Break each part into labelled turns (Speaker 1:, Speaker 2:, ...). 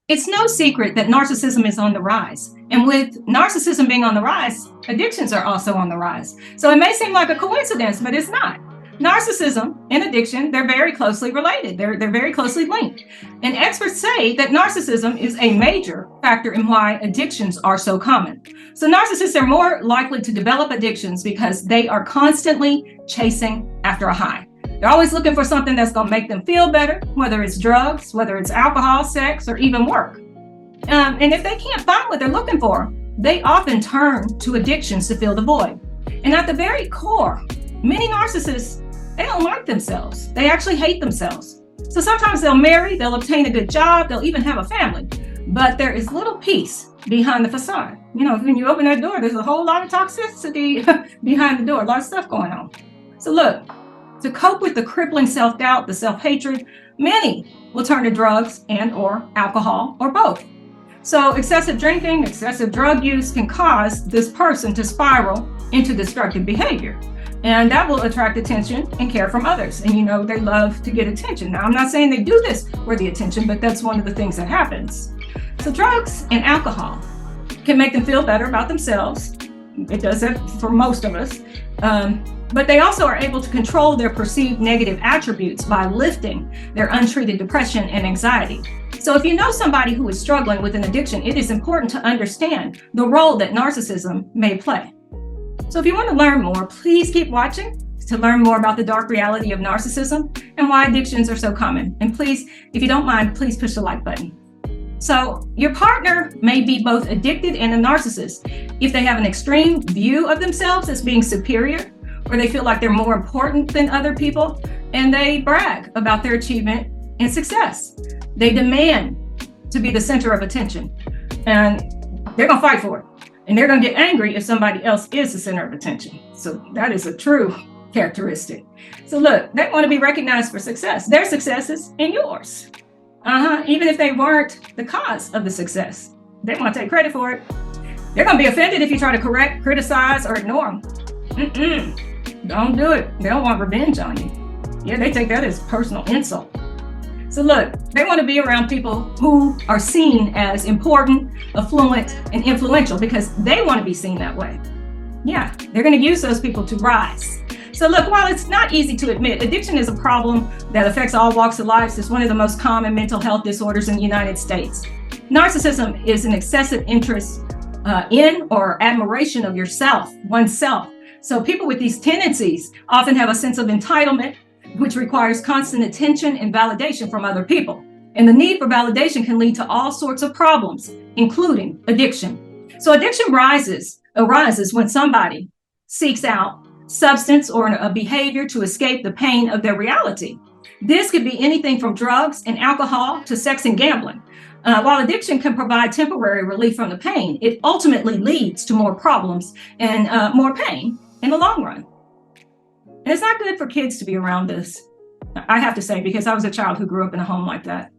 Speaker 1: It's no secret that narcissism is on the rise. And with narcissism being on the rise, addictions are also on the rise. So it may seem like a coincidence, but it's not. Narcissism and addiction, they're very closely related. They're very closely linked. And experts say that narcissism is a major factor in why addictions are so common. So narcissists are more likely to develop addictions because they are constantly chasing after a high. They're always looking for something that's going to make them feel better, whether it's drugs, whether it's alcohol, sex, or even work. And if they can't find what they're looking for, they often turn to addictions to fill the void. And at the very core, many narcissists, they don't like themselves. They actually hate themselves. So sometimes they'll marry, they'll obtain a good job, they'll even have a family. But there is little peace behind the facade. You know, when you open that door, there's a whole lot of toxicity behind the door, a lot of stuff going on. So look, to cope with the crippling self-doubt, the self-hatred, many will turn to drugs and or alcohol or both. So excessive drinking, excessive drug use can cause this person to spiral into destructive behavior. And that will attract attention and care from others. And you know, they love to get attention. Now, I'm not saying they do this for the attention, but that's one of the things that happens. So drugs and alcohol can make them feel better about themselves. It does that for most of us. But they also are able to control their perceived negative attributes by lifting their untreated depression and anxiety. So if you know somebody who is struggling with an addiction, it is important to understand the role that narcissism may play. So if you want to learn more, please keep watching to learn more about the dark reality of narcissism and why addictions are so common. And please, if you don't mind, please push the like button. So your partner may be both addicted and a narcissist if they have an extreme view of themselves as being superior, or they feel like they're more important than other people, and they brag about their achievement and success. They demand to be the center of attention, and they're gonna fight for it. And they're gonna get angry if somebody else is the center of attention. So that is a true characteristic. So look, they wanna be recognized for success, their successes and yours. Even if they weren't the cause of the success, they wanna take credit for it. They're gonna be offended if you try to correct, criticize, or ignore them. Don't do it. They don't want revenge on you. Yeah, they take that as personal insult. So look, they want to be around people who are seen as important, affluent, and influential because they want to be seen that way. Yeah, they're going to use those people to rise. So look, while it's not easy to admit, addiction is a problem that affects all walks of life. It's one of the most common mental health disorders in the United States. Narcissism is an excessive interest in or admiration of yourself, oneself. So people with these tendencies often have a sense of entitlement, which requires constant attention and validation from other people. And the need for validation can lead to all sorts of problems, including addiction. So addiction arises when somebody seeks out substance or a behavior to escape the pain of their reality. This could be anything from drugs and alcohol to sex and gambling. While addiction can provide temporary relief from the pain, it ultimately leads to more problems and more pain in the long run. And it's not good for kids to be around this, I have to say, because I was a child who grew up in a home like that.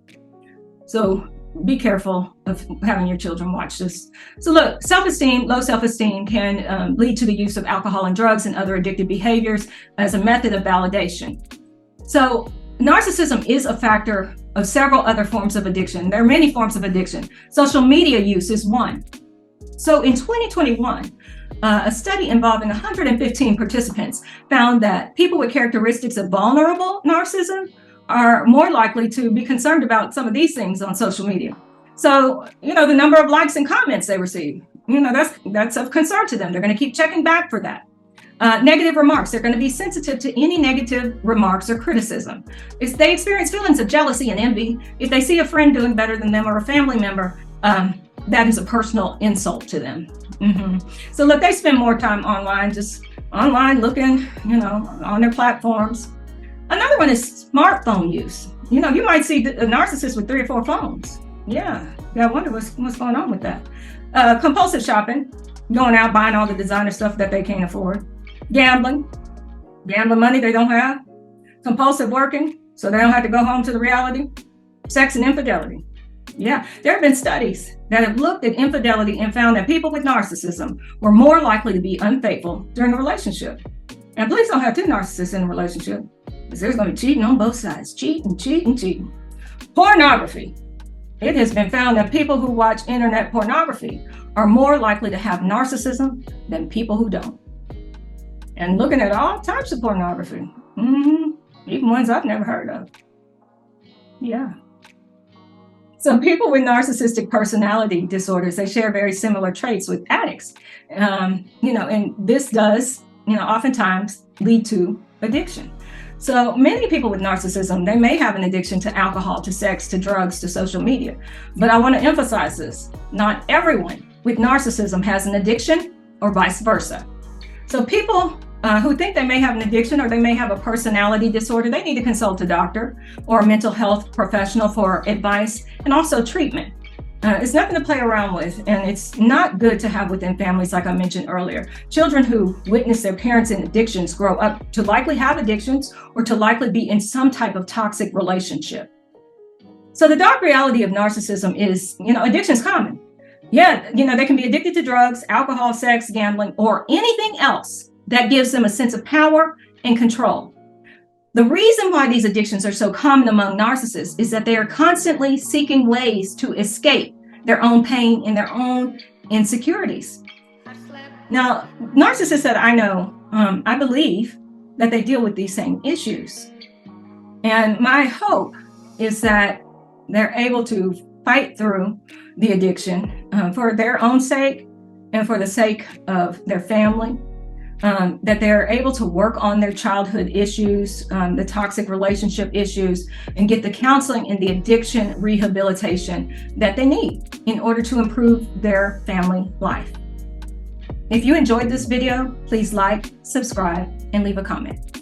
Speaker 1: So be careful of having your children watch this. So look, low self-esteem can lead to the use of alcohol and drugs and other addictive behaviors as a method of validation. So narcissism is a factor of several other forms of addiction. There are many forms of addiction. Social media use is one. So in 2021, a study involving 115 participants found that people with characteristics of vulnerable narcissism are more likely to be concerned about some of these things on social media. So, you know, the number of likes and comments they receive, you know, that's of concern to them. They're going to keep checking back for that. Negative remarks, they're going to be sensitive to any negative remarks or criticism. If they experience feelings of jealousy and envy, if they see a friend doing better than them or a family member, that is a personal insult to them. So look, they spend more time online, just online looking, you know, on their platforms. Another one is smartphone use. You know, you might see a narcissist with 3 or 4 phones. Yeah, I wonder what's going on with that. Compulsive shopping, going out buying all the designer stuff that they can't afford. Gambling money they don't have. Compulsive working, so they don't have to go home to the reality. Sex and infidelity. Yeah, there have been studies that have looked at infidelity and found that people with narcissism were more likely to be unfaithful during a relationship. And please don't have 2 narcissists in a relationship, because there's going to be cheating on both sides. Cheating. Pornography. it has been found that people who watch internet pornography are more likely to have narcissism than people who don't. And looking at all types of pornography, even ones I've never heard of. Yeah. So people with narcissistic personality disorders, they share very similar traits with addicts. And this does, oftentimes lead to addiction. So many people with narcissism, they may have an addiction to alcohol, to sex, to drugs, to social media. But I want to emphasize this. Not everyone with narcissism has an addiction or vice versa. So people who think they may have an addiction or they may have a personality disorder, they need to consult a doctor or a mental health professional for advice and also treatment. It's nothing to play around with, and it's not good to have within families, like I mentioned earlier. Children who witness their parents in addictions grow up to likely have addictions or to likely be in some type of toxic relationship. So the dark reality of narcissism is, addiction's common. Yeah, they can be addicted to drugs, alcohol, sex, gambling, or anything else that gives them a sense of power and control. The reason why these addictions are so common among narcissists is that they are constantly seeking ways to escape their own pain and their own insecurities. Now, narcissists that I know, I believe that they deal with these same issues. And my hope is that they're able to fight through the addiction for their own sake and for the sake of their family. That they're able to work on their childhood issues, the toxic relationship issues, and get the counseling and the addiction rehabilitation that they need in order to improve their family life. If you enjoyed this video, please like, subscribe, and leave a comment.